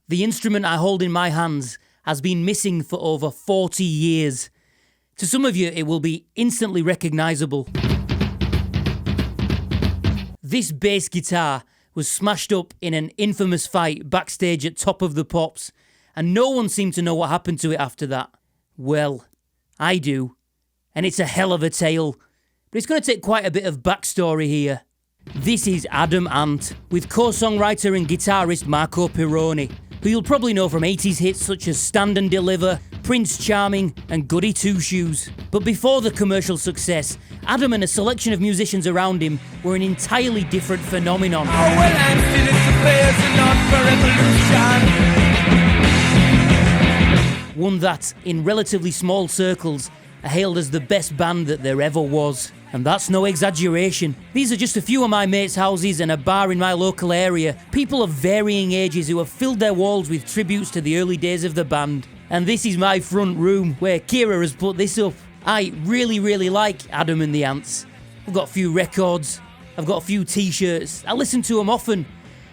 The instrument I hold in my hands has been missing for over 40 years. To some of you, it will be instantly recognisable. This bass guitar was smashed up in an infamous fight backstage at Top of the Pops, and no one seemed to know what happened to it after that. Well, I do, and it's a hell of a tale, but it's going to take quite a bit of backstory here. This is Adam Ant, with co-songwriter and guitarist Marco Pirroni, who you'll probably know from 80s hits such as Stand and Deliver, Prince Charming and Goody Two Shoes. But before the commercial success, Adam and a selection of musicians around him were an entirely different phenomenon. One that, in relatively small circles, are hailed as the best band that there ever was. And that's no exaggeration. These are just a few of my mates' houses and a bar in my local area. People of varying ages who have filled their walls with tributes to the early days of the band. And this is my front room, where Kira has put this up. I really like Adam and the Ants. I've got a few records, I've got a few t-shirts, I listen to them often.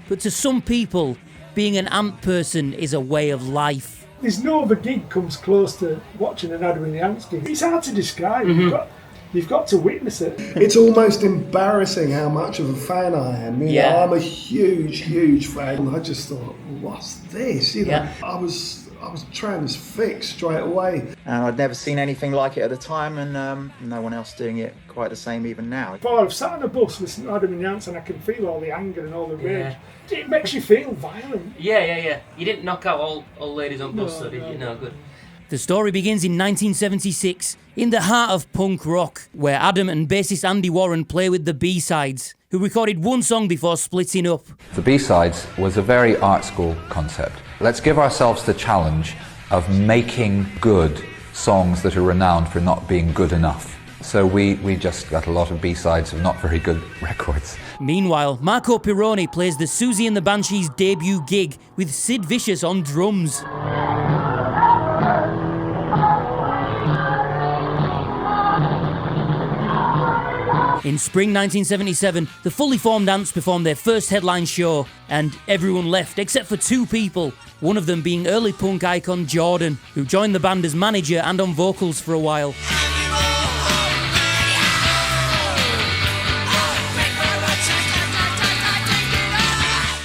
But to some people, being an Ant person is a way of life. There's no other gig comes close to watching an Adam and the Ants gig. It's hard to describe. You've got to witness it. It's almost embarrassing how much of a fan I am. You know, I'm a huge fan. And I just thought, what's this? You know, I was transfixed straight away. And I'd never seen anything like it at the time, and no one else doing it quite the same even now. But I've sat on a bus listening to Adam and the Ants and I can feel all the anger and all the rage. It makes you feel violent. Yeah. You didn't knock out all ladies on bus, did you? No, good. The story begins in 1976, in the heart of punk rock, where Adam and bassist Andy Warren play with the B-Sides, who recorded one song before splitting up. The B-Sides was a very art school concept. Let's give ourselves the challenge of making good songs that are renowned for not being good enough. So we just got a lot of B-sides of not very good records. Meanwhile, Marco Pirroni plays the Susie and the Banshees debut gig with Sid Vicious on drums. In spring 1977, the fully formed Ants performed their first headline show, and everyone left except for two people, one of them being early punk icon Jordan, who joined the band as manager and on vocals for a while.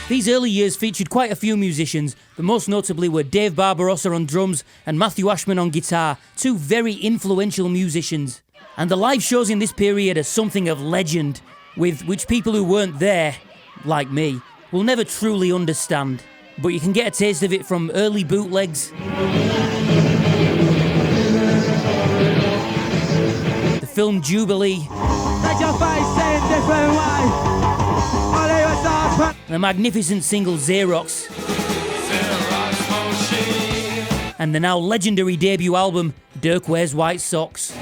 These early years featured quite a few musicians, but most notably were Dave Barbarossa on drums and Matthew Ashman on guitar, two very influential musicians. And the live shows in this period are something of legend, with which people who weren't there, like me, will never truly understand. But you can get a taste of it from early bootlegs, the film Jubilee, the magnificent single Zerox, and the now legendary debut album Dirk Wears White Socks.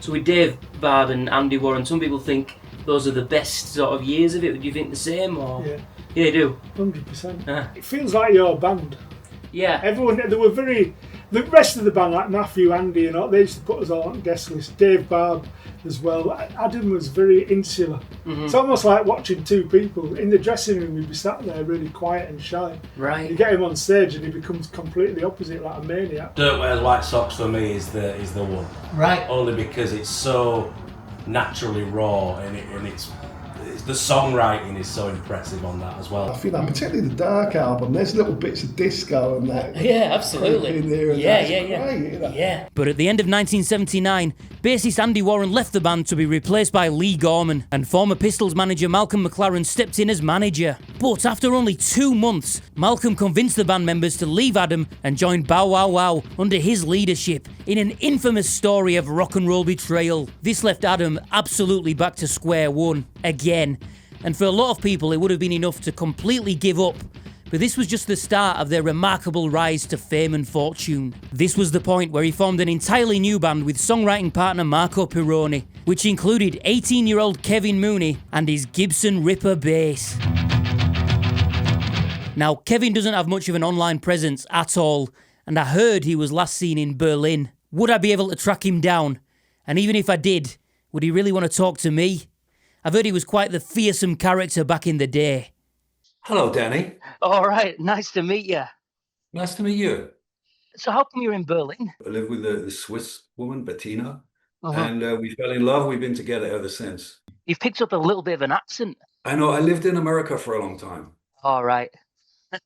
So with Dave Barb and Andy Warren, some people think those are the best sort of years of it. Would you think the same? Or? Yeah, you do. 100%. It feels like your band. Yeah. Everyone, they were very. The rest of the band, like Matthew, Andy, and all, they used to put us all on guest list. Dave Barb as well. Adam was very insular. It's almost like watching two people in the dressing room. We'd be sat there really quiet and shy. Right. You get him on stage and he becomes completely opposite, like a maniac. Dirk Wears White Socks for me is the one. Right. Only because it's so naturally raw and it's the songwriting is so impressive on that as well. I feel like, particularly the Dirk album, there's little bits of disco and that. Yeah, absolutely. In there and Yeah. great, you know? Yeah. But at the end of 1979, bassist Andy Warren left the band to be replaced by Lee Gorman, and former Pistols manager Malcolm McLaren stepped in as manager. But after only 2 months, Malcolm convinced the band members to leave Adam and join Bow Wow Wow under his leadership in an infamous story of rock and roll betrayal. This left Adam absolutely back to square one, again. And for a lot of people, it would have been enough to completely give up. But this was just the start of their remarkable rise to fame and fortune. This was the point where he formed an entirely new band with songwriting partner Marco Pirroni, which included 18-year-old Kevin Mooney and his Gibson Ripper bass. Now, Kevin doesn't have much of an online presence at all, and I heard he was last seen in Berlin. Would I be able to track him down? And even if I did, would he really want to talk to me? I've heard he was quite the fearsome character back in the day. Hello, Danny. All right, nice to meet you. Nice to meet you. So how come you're in Berlin? I live with the Swiss woman, Bettina, Uh-huh. and we fell in love. We've been together ever since. You've picked up a little bit of an accent. I know, I lived in America for a long time. All right.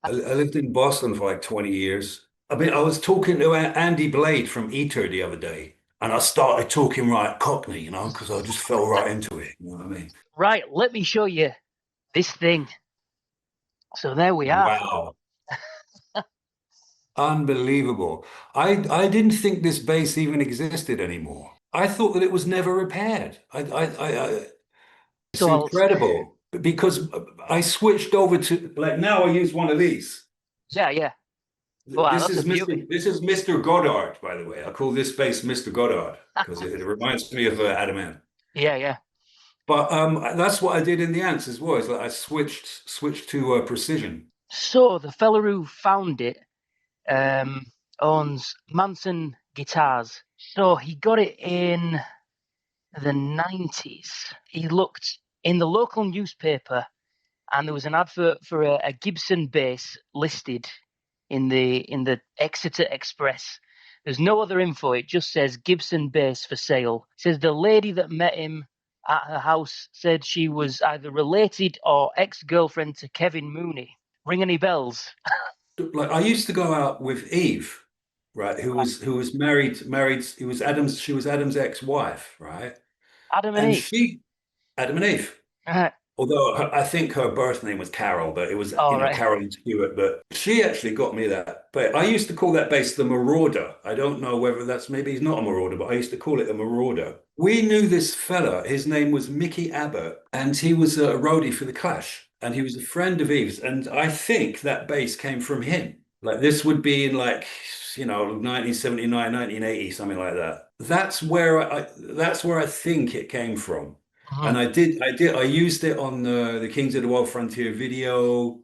I lived in Boston for like 20 years. I mean, I was talking to Andy Blade from Eater the other day, and I started talking right Cockney, you know, because I just fell right into it. You know what I mean? Right, let me show you this thing. So there we are. Wow. Unbelievable. I didn't think this bass even existed anymore. I thought that it was never repaired. It's So incredible because I switched over to, like, now I use one of these. yeah. Wow, This that's is a beauty. Mr. Goddard, by the way. I call this bass Mr. Goddard because it reminds me of Adam Ant. Yeah. But that's what I did in the Ants as well. Is that I switched to precision. So the fella who found it owns Manson Guitars. So he got it in the 90s. He looked in the local newspaper and there was an advert for a Gibson bass listed in the Exeter Express. There's no other info. It just says Gibson bass for sale. It says the lady that met him at her house said she was either related or ex-girlfriend to Kevin Mooney. Ring any bells? Like, I used to go out with Eve, right? Who was married. She was Adam's ex-wife, right? Adam and Eve. Adam and Eve. Although I think her birth name was Carol, but it was right. Carolyn Stewart. But she actually got me that. But I used to call that bass the Marauder. I don't know whether maybe he's not a Marauder, but I used to call it a Marauder. We knew this fella. His name was Mickey Abbott, and he was a roadie for the Clash, and he was a friend of Eve's. And I think that bass came from him. Like, this would be in 1979, 1980, something like that. That's where I think it came from. And I used it on the Kings of the Wild Frontier video,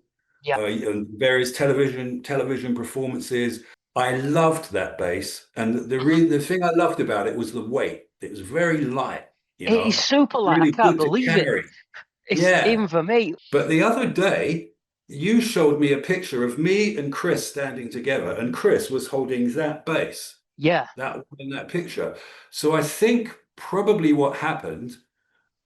and various television performances. I loved that bass, and the thing I loved about it was the weight. It was very light. It is super light. Really I can't good to believe carry. it. It's even for me. But the other day, you showed me a picture of me and Chris standing together, and Chris was holding that bass. Yeah. That in that picture. So I think probably what happened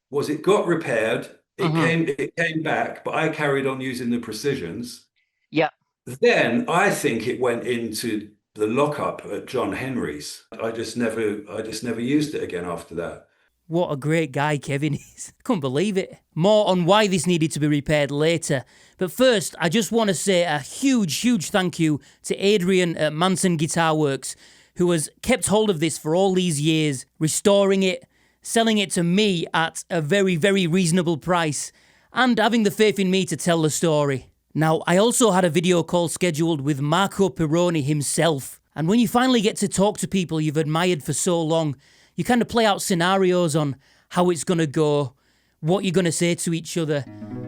was it got repaired, it came back, but I carried on using the precisions. Yeah. Then I think it went into the lockup at John Henry's. I just never used it again after that. What a great guy Kevin is. I couldn't believe it. More on why this needed to be repaired later. But first, I just want to say a huge thank you to Adrian at Manson Guitar Works, who has kept hold of this for all these years, restoring it, selling it to me at a very reasonable price, and having the faith in me to tell the story. Now, I also had a video call scheduled with Marco Pirroni himself, and when you finally get to talk to people you've admired for so long, you kind of play out scenarios on how it's going to go, what you're going to say to each other.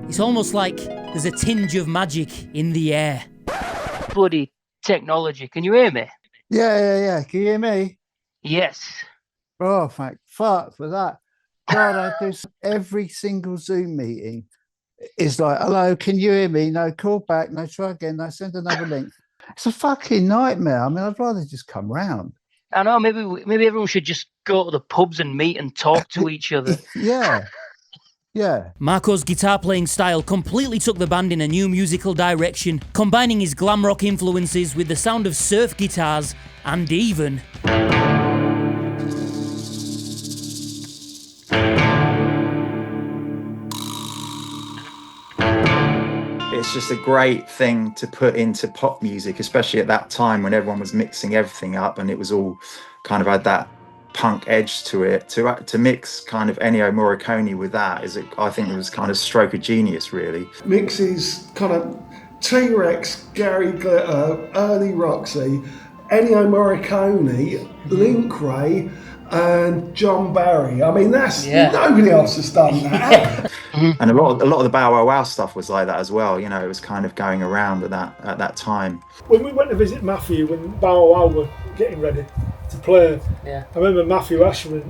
It's almost like there's a tinge of magic in the air. Bloody technology, can you hear me? Yeah. Can you hear me? Yes. Oh, thank fuck for that. God, I do every single Zoom meeting. It's like, hello, can you hear me? No, call back. No, try again. No, send another link. It's a fucking nightmare. I mean, I'd rather just come round. I know, maybe everyone should just go to the pubs and meet and talk to each other. Yeah. Marco's guitar playing style completely took the band in a new musical direction, combining his glam rock influences with the sound of surf guitars and even... It's just a great thing to put into pop music, especially at that time when everyone was mixing everything up and it was all kind of had that punk edge to it. To mix kind of Ennio Morricone with that I think it was kind of stroke of genius, really. Mixes kind of T-Rex, Gary Glitter, early Roxy, Ennio Morricone, Link Ray, and John Barry. I mean, nobody else has done that. And a lot of the Bow Wow Wow stuff was like that as well. You know, it was kind of going around at that time. When we went to visit Matthew when Bow Wow were getting ready to play, I remember Matthew Ashman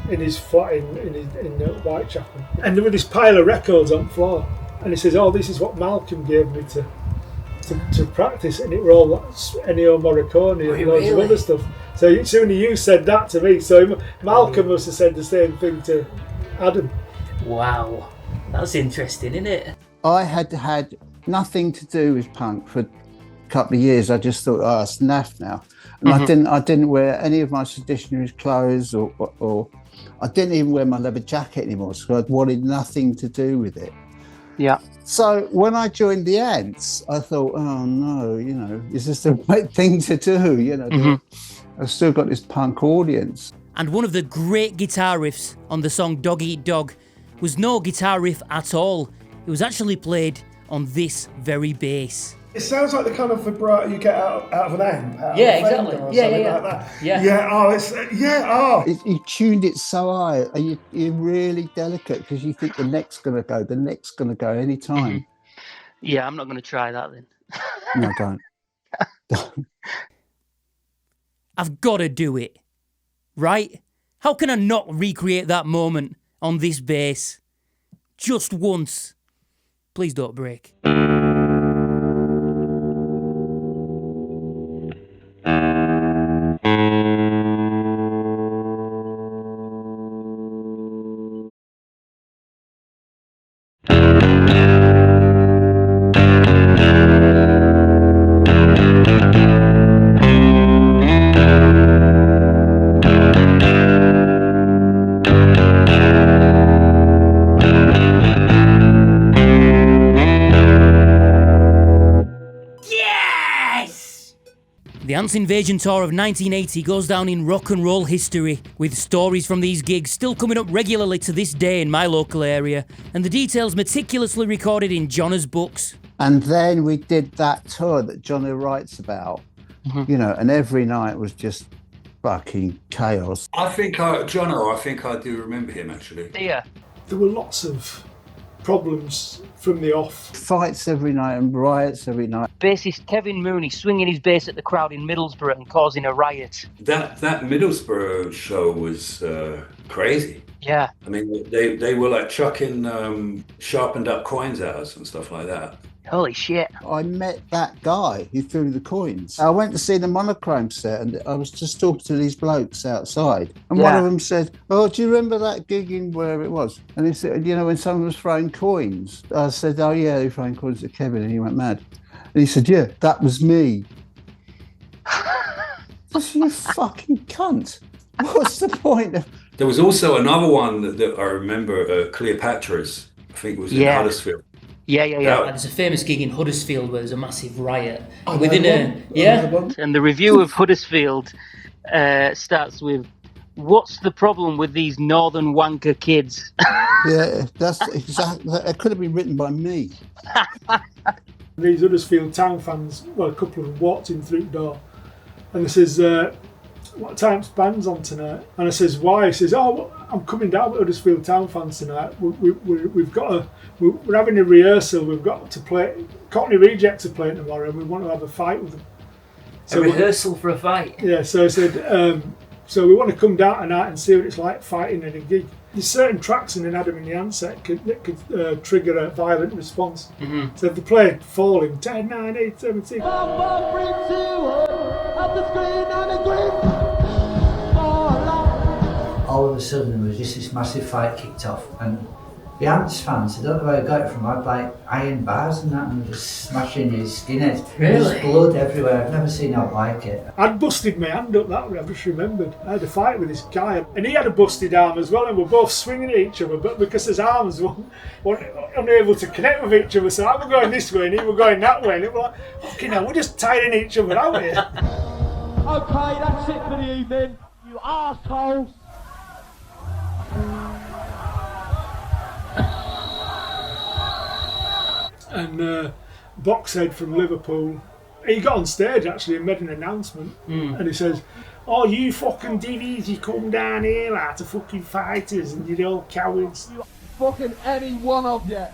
in his flat in Whitechapel, and there were this pile of records on the floor. And he says, oh, this is what Malcolm gave me to practice, and it were all Ennio Morricone and loads of other stuff. So soon you said that to me, so Malcolm must have said the same thing to Adam. Wow, that's interesting, isn't it? I had nothing to do with punk for a couple of years. I just thought, oh, it's naff now. And I didn't wear any of my traditional clothes, or I didn't even wear my leather jacket anymore, so I wanted nothing to do with it. Yeah. So when I joined the Ants, I thought, oh no, is this the right thing to do? I've still got this punk audience. And one of the great guitar riffs on the song Dog Eat Dog was no guitar riff at all. It was actually played on this very bass. It sounds like the kind of vibrato you get out of an amp. Yeah, exactly. Yeah. Like that. Yeah. You tuned it so high, and you're really delicate because you think the neck's going to go any time. Yeah, I'm not going to try that then. No, don't. I've got to do it. Right? How can I not recreate that moment on this bass? Just once. Please don't break. The Ants Invasion Tour of 1980 goes down in rock and roll history, with stories from these gigs still coming up regularly to this day in my local area, and the details meticulously recorded in John's books. And then we did that tour that Johnny writes about, and every night was just fucking chaos. I think I do remember him actually. Yeah. There were lots of problems from the off. Fights every night and riots every night. Bassist Kevin Mooney swinging his bass at the crowd in Middlesbrough and causing a riot. That Middlesbrough show was crazy. Yeah. I mean, they were like chucking sharpened up coins at us and stuff like that. Holy shit. I met that guy who threw the coins. I went to see the Monochrome set, and I was just talking to these blokes outside. And one of them said, oh, do you remember that gig in where it was? And he said, when someone was throwing coins. I said, oh yeah, they're throwing coins at Kevin, and he went mad. And he said, yeah, that was me. I said, you fucking cunt. What's the point of... There was also another one that I remember, Cleopatra's. I think it was in Huddersfield. Yeah. There's a famous gig in Huddersfield where there's a massive riot. And the review of Huddersfield starts with, what's the problem with these northern wanker kids? Yeah, that's exactly. It could have been written by me. These Huddersfield Town fans, a couple of them walked in through the door, and they says, what time's band's on tonight? And I says, why? He says, oh, I'm coming down with Huddersfield Town fans tonight. We're having a rehearsal. We've got to play. Cockney Rejects are playing tomorrow, and we want to have a fight with them. So a rehearsal for a fight? Yeah, so I said, so we want to come down tonight and see what it's like fighting in a gig. There's certain tracks in an Adam in the Handset that could trigger a violent response. Mm-hmm. So if they played Falling, 10, 9, 8, 7, 6. All of a sudden there was just this massive fight kicked off, and the Ants fans, I don't know where I got it from, I had like iron bars and that, and just smashing his skinheads. Really? There's blood everywhere. I've never seen out like it. I'd busted my hand up that way, I just remembered. I had a fight with this guy, and he had a busted arm as well, and we're both swinging at each other, but because his arms weren't unable to connect with each other, so I was going this way and he was going that way, and it was like, fucking hell, we're just tiring each other out here. Okay, that's it for the evening, you arseholes. And Boxhead from Liverpool, he got on stage actually and made an announcement, and he says, oh, you fucking divvies, you come down here like to fucking fighters and you're all cowards. Fucking any one of you.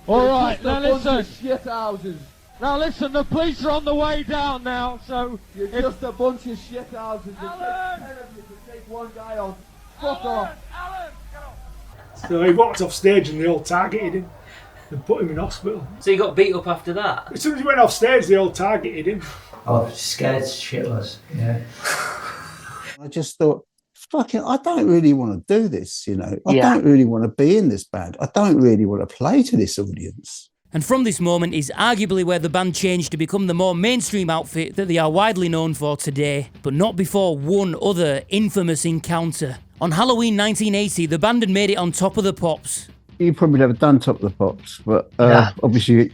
Alright, now listen. Shit houses. Now listen, the police are on the way down now, so... You're just a bunch of shit houses. Alan! It takes 10 of you to take one guy on. Fuck off. Alan! So he walked off stage and they all targeted him and put him in hospital. So he got beat up after that? As soon as he went off stage, they all targeted him. Oh, scared shitless, yeah. I just thought, fucking, I don't really want to do this, you know. I Yeah. don't really want to be in this band. I don't really want to play to this audience. And from this moment is arguably where the band changed to become the more mainstream outfit that they are widely known for today, but not before one other infamous encounter. On Halloween 1980, the band had made it on Top of the Pops. You probably never done Top of the Pops, but Yeah. obviously,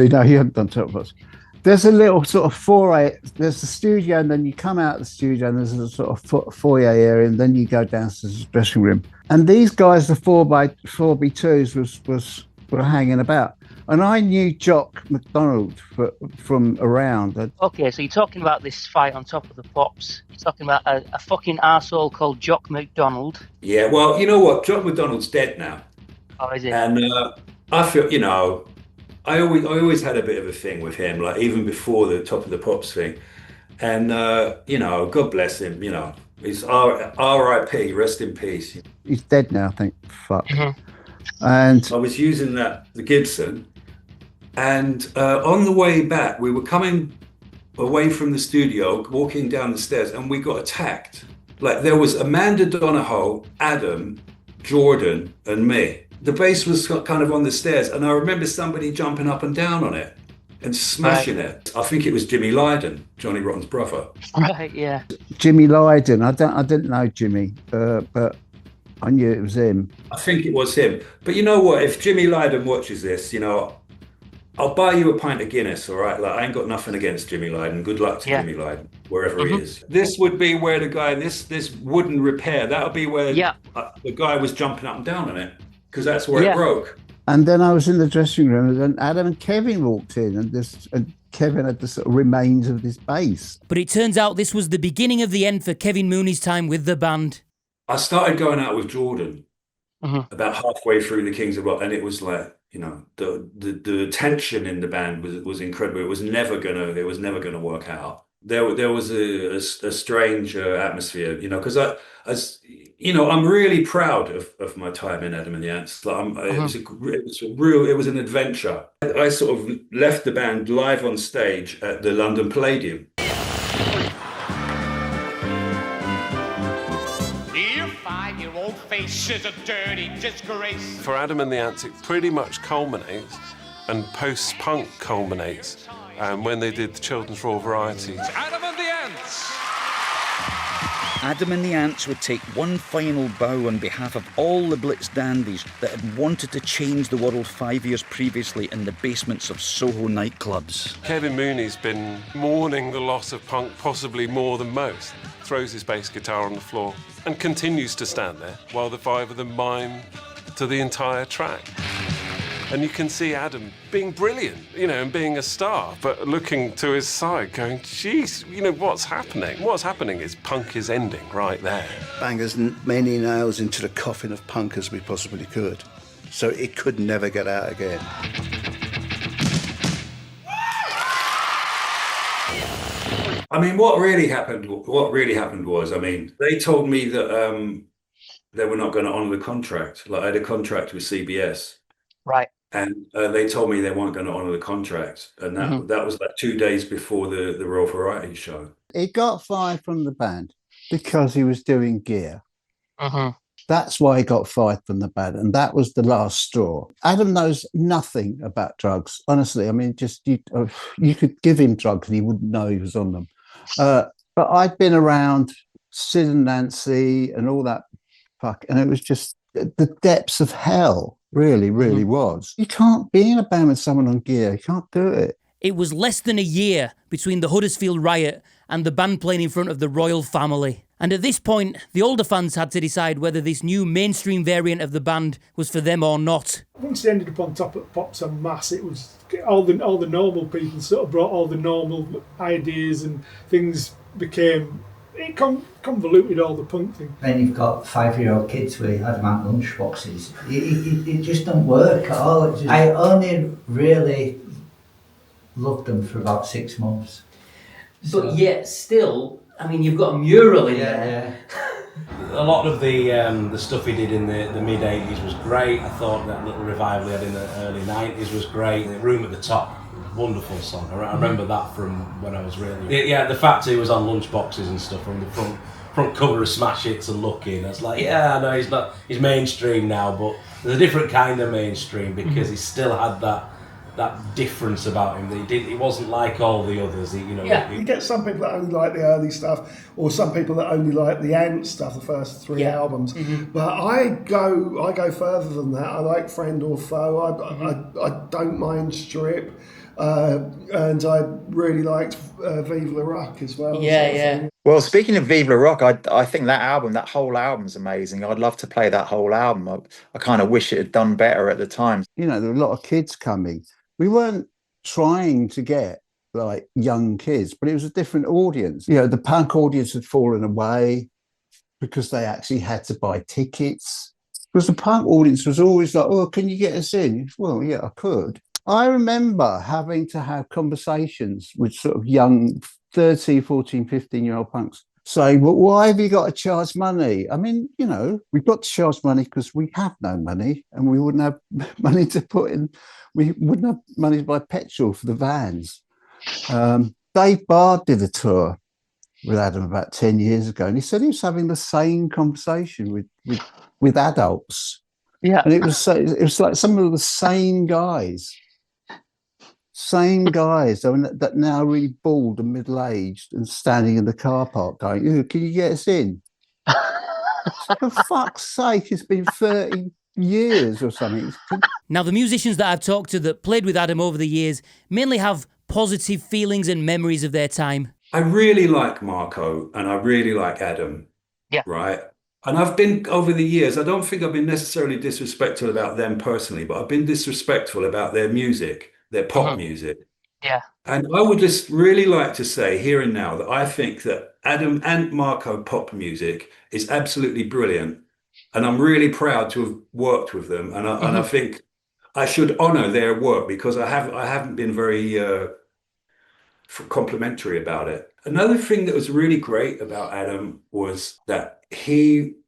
no, you haven't done Top of the Pops. There's a little sort of foyer, there's the studio, and then you come out of the studio, and there's a sort of foyer area, and then you go downstairs to the dressing room. And these guys, the 4x2s, were hanging about. And I knew Jock McDonald from around. Okay, so you're talking about this fight on Top of the Pops. You're talking about a fucking arsehole called Jock McDonald. Yeah, well, you know what? Jock McDonald's dead now. Oh, is it? And I feel, you know, I always had a bit of a thing with him, like even before the Top of the Pops thing. And, you know, God bless him, you know. He's R.I.P., rest in peace. He's dead now, I think. Fuck. Mm-hmm. And I was using the Gibson. And on the way back, we were coming away from the studio, walking down the stairs, and we got attacked. Like, there was Amanda Donahoe, Adam, Jordan, and me. The bass was kind of on the stairs, and I remember somebody jumping up and down on it and smashing it. I think it was Jimmy Lydon, Johnny Rotten's brother. Right, yeah. Jimmy Lydon, I didn't know Jimmy, but I knew it was him. I think it was him. But you know what? If Jimmy Lydon watches this, you know, I'll buy you a pint of Guinness, all right? Like, I ain't got nothing against Jimmy Lydon. Good luck to Jimmy Lydon, wherever he is. This would be where the guy, this wooden repair, that would be where the guy was jumping up and down on it, because that's where it broke. And then I was in the dressing room, and then Adam and Kevin walked in, and Kevin had the sort of remains of this bass. But it turns out this was the beginning of the end for Kevin Mooney's time with the band. I started going out with Jordan about halfway through the Kings of Rock, and it was like, you know, the tension in the band was incredible. It was never gonna work out. There was a strange atmosphere, you know, because I'm really proud of my time in Adam and the Ants. Like, it was an adventure. I sort of left the band live on stage at the London Palladium. Face is a dirty disgrace. For Adam and the Ants, it pretty much culminates, and post-punk culminates, when they did the Children's Raw Variety. Adam and the Ants! Adam and the Ants would take one final bow on behalf of all the Blitz dandies that had wanted to change the world 5 years previously in the basements of Soho nightclubs. Kevin Mooney's been mourning the loss of punk possibly more than most. Throws his bass guitar on the floor and continues to stand there while the five of them mime to the entire track. And you can see Adam being brilliant, you know, and being a star, but looking to his side going, geez, you know, what's happening? What's happening is punk is ending right there. Bang as many nails into the coffin of punk as we possibly could, so it could never get out again. I mean, what really happened was, I mean, they told me that they were not going to honour the contract. Like, I had a contract with CBS. Right. And they told me they weren't going to honour the contract. And that was like 2 days before the Royal Variety show. He got fired from the band because he was doing gear. That's why he got fired from the band, and that was the last straw. Adam knows nothing about drugs, honestly. I mean, just you could give him drugs and he wouldn't know he was on them. But I'd been around Sid and Nancy and all that fuck, and it was just the depths of hell. Really was. You can't be in a band with someone on gear. You can't do it. It was less than a year between the Huddersfield riot and the band playing in front of the royal family. And at this point, the older fans had to decide whether this new mainstream variant of the band was for them or not. Once they ended up on Top of the Pops en masse, it was all the normal people sort of brought all the normal ideas, and things became... It convoluted all the punk thing. Then you've got 5-year-old kids with adamant lunchboxes. It just don't work at all. I only really loved them for about 6 months. But yet still, I mean, you've got a mural in there. A lot of the stuff he did in the mid 80s was great. I thought that little revival he had in the early 90s was great. The Room at the Top, wonderful song. I remember that from when I was really... Yeah, the fact he was on lunchboxes and stuff on the front cover of Smash Hits and Looking. I was like, yeah, I know he's mainstream now, but there's a different kind of mainstream because he still had that difference about him. He wasn't like all the others. You get some people that only like the early stuff, or some people that only like the Ant stuff, the first three albums. But I go further than that. I like Friend or Foe. I don't mind Strip, and I really liked Vive Le Rock as well. Well, speaking of Vive La Rock, I think that whole album's amazing. I'd love to play that whole album. I kind of wish it had done better at the time. There were a lot of kids coming. We weren't trying to get like young kids, but it was a different audience. The punk audience had fallen away because they actually had to buy tickets. Because the punk audience was always like, oh, can you get us in? Well, yeah, I could. I remember having to have conversations with sort of young 13, 14, 15-year-old punks saying, well, why have you got to charge money? I mean, we've got to charge money because we have no money and we wouldn't have money to put in. We wouldn't have money to buy petrol for the vans. Dave Bard did a tour with Adam about 10 years ago, and he said he was having the same conversation with adults. Yeah. And it was like some of the same guys that now really bald and middle-aged and standing in the car park going, can you get us in? For fuck's sake, it's been 30 years or something. Now, the musicians that I've talked to that played with Adam over the years mainly have positive feelings and memories of their time. I really like Marco and I really like Adam. Yeah. Right? And I've been, over the years, I don't think I've been necessarily disrespectful about them personally, but I've been disrespectful about their music, their pop music. Yeah. And I would just really like to say here and now that I think that Adam and Marco pop music is absolutely brilliant. And I'm really proud to have worked with them. And I think I should honor their work because I haven't been very complimentary about it. Another thing that was really great about Adam was that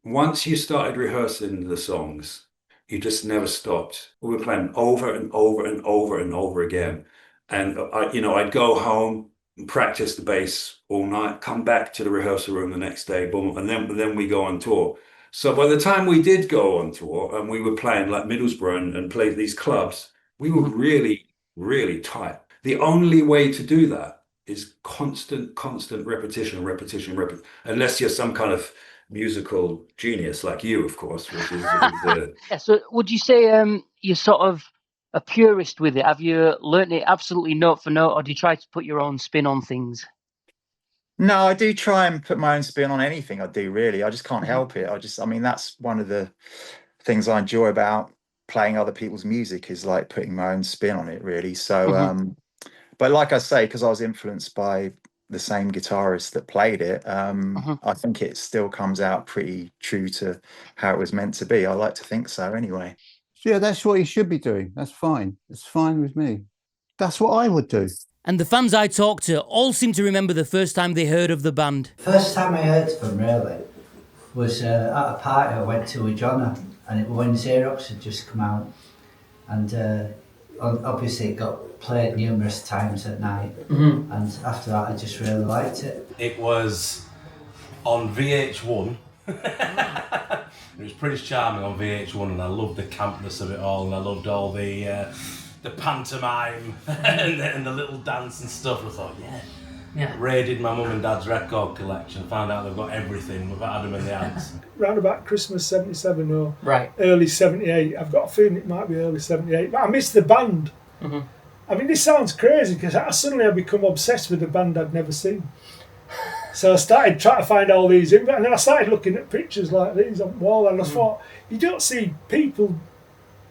once you started rehearsing the songs, you just never stopped. We were playing over and over and over and over again. And I'd go home and practice the bass all night, come back to the rehearsal room the next day, boom, and then we go on tour. So by the time we did go on tour and we were playing like Middlesbrough and played these clubs, we were really, really tight. The only way to do that is constant repetition, unless you're some kind of musical genius like you, of course, which is Yeah, so would you say you're sort of a purist with it? Have you learnt it absolutely note for note, or do you try to put your own spin on things? No, I do try and put my own spin on anything I do, really. I just can't help it. I mean, that's one of the things I enjoy about playing other people's music is like putting my own spin on it, really. So, but like I say, because I was influenced by the same guitarist that played it, I think it still comes out pretty true to how it was meant to be. I like to think so anyway. Yeah, that's what you should be doing. That's fine. It's fine with me. That's what I would do. And the fans I talked to all seem to remember the first time they heard of the band. First time I heard of them, really, was at a party I went to with Jonna, and it was when Zerox had just come out. And obviously it got played numerous times at night. And after that, I just really liked it. It was on VH1. It was Prince Charming on VH1, and I loved the campness of it all, and I loved all the pantomime and the little dance and stuff. I thought, yeah. Raided my mum and dad's record collection, found out they've got everything with Adam and the Ants. Round about Christmas 77 or right. early 78, I've got a feeling it might be early 78, but I missed the band. I mean, this sounds crazy because suddenly I become obsessed with a band I'd never seen. So I started trying to find all these, and then I started looking at pictures like these on the wall, and I thought, you don't see people,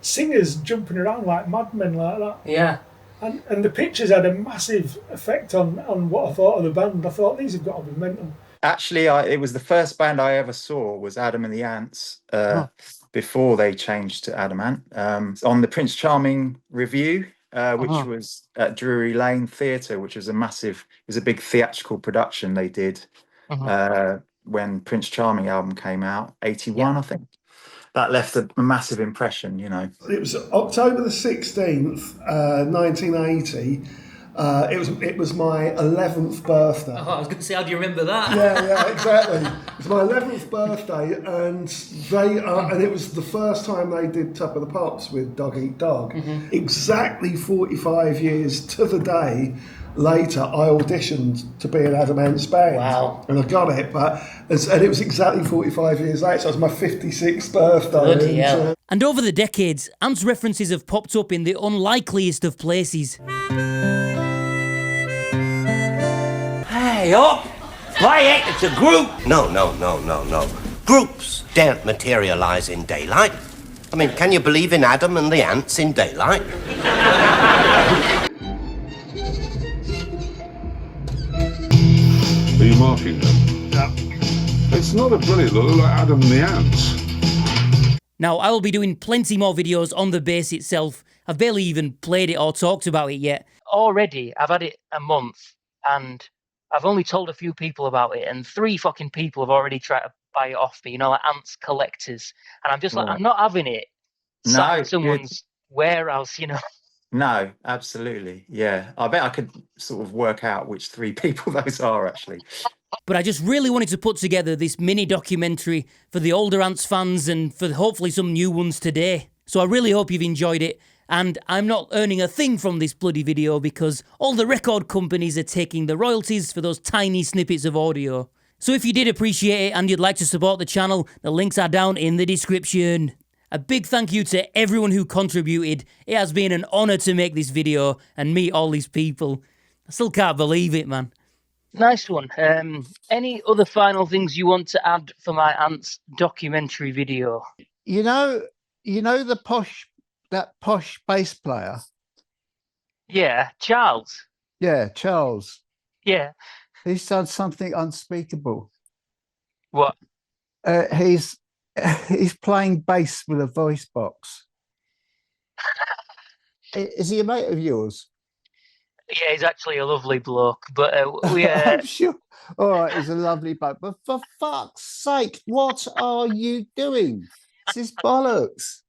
singers jumping around like madmen like that. Yeah. And the pictures had a massive effect on what I thought of the band. I thought, these have got to be mental. Actually, it was the first band I ever saw was Adam and the Ants before they changed to Adam Ant. On the Prince Charming review, which was at Drury Lane Theatre, which was a big theatrical production they did when Prince Charming album came out, 81, I think. That left a massive impression, you know. It was October the 16th, 1980. It was my 11th birthday. Oh, I was going to say, how do you remember that? Yeah, exactly. It was my 11th birthday, and it was the first time they did Top of the Pops with Dog Eat Dog. Exactly 45 years to the day later, I auditioned to be in Adam Ant's band. Wow. And I got it, and it was exactly 45 years later, so it was my 56th birthday. Bloody hell. And over the decades, Ant's references have popped up in the unlikeliest of places. Hey, up! Play it, it's a group! No. Groups don't materialise in daylight. I mean, can you believe in Adam and the ants in daylight? Are you marking them? Yeah. It's not a brilliant look like Adam and the Ants. Now, I will be doing plenty more videos on the bass itself. I've barely even played it or talked about it yet. Already, I've had it a month, and I've only told a few people about it, and 3 fucking people have already tried to buy it off me, you know, like Ants collectors. And I'm just like, I'm not having it. No, someone's warehouse, you know. No, absolutely. Yeah. I bet I could sort of work out which 3 people those are, actually. But I just really wanted to put together this mini documentary for the older Ants fans and for hopefully some new ones today. So I really hope you've enjoyed it. And I'm not earning a thing from this bloody video because all the record companies are taking the royalties for those tiny snippets of audio. So if you did appreciate it and you'd like to support the channel, the links are down in the description. A big thank you to everyone who contributed. It has been an honour to make this video and meet all these people. I still can't believe it, man. Nice one. Any other final things you want to add for my Ants documentary video? You know that posh bass player? Yeah, Charles. Yeah, Charles. Yeah. He's done something unspeakable. What? He's playing bass with a voice box. Is he a mate of yours? Yeah, he's actually a lovely bloke, but I'm sure. All right, he's a lovely bloke, but for fuck's sake, what are you doing? This is bollocks.